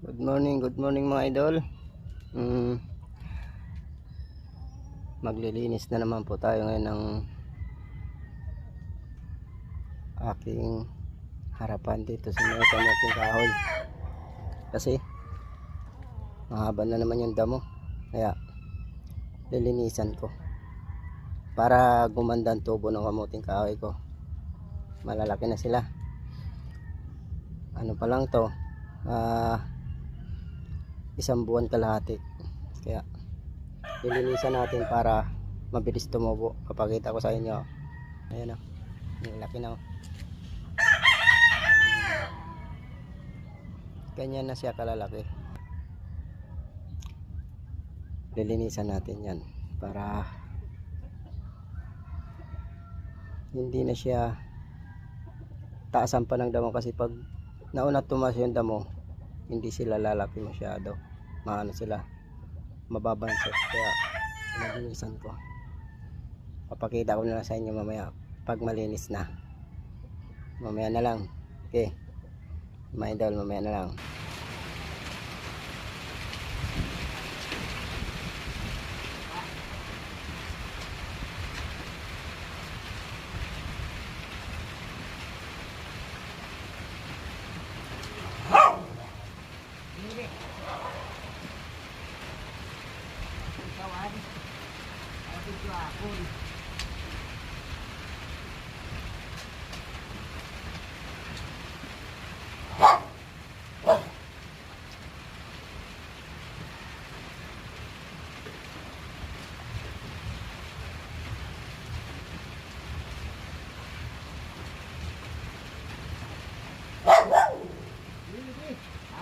Good morning mga idol. Maglilinis na naman po tayo ngayon ng aking harapan dito sa mga kamating kahoy. Kasi mahaba na naman yung damo. Kaya lilinisan ko para gumanda ang tubo ng kamuting kahoy ko. Malalaki na sila. Ano pa lang to? Isang buwan kalahati. Kaya lilinisan natin para mabilis tumubo. Papakita ko sa inyo. Ayan o, yung laki na o. Ganyan na siya kalalaki. Lilinisan natin yan para hindi na siya taasan pa ng damo, kasi pag nauna tumaas yung damo hindi sila lalaki masyado, maano sila, mababansot. Kaya lilinisan ko. Papakita ko na lang sa inyo mamaya pag malinis na. Mamaya na lang. Okay mga idol, mamaya na lang.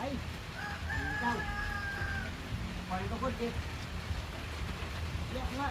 Ay, ikaw. Paano ko, Jeff? Yak nga.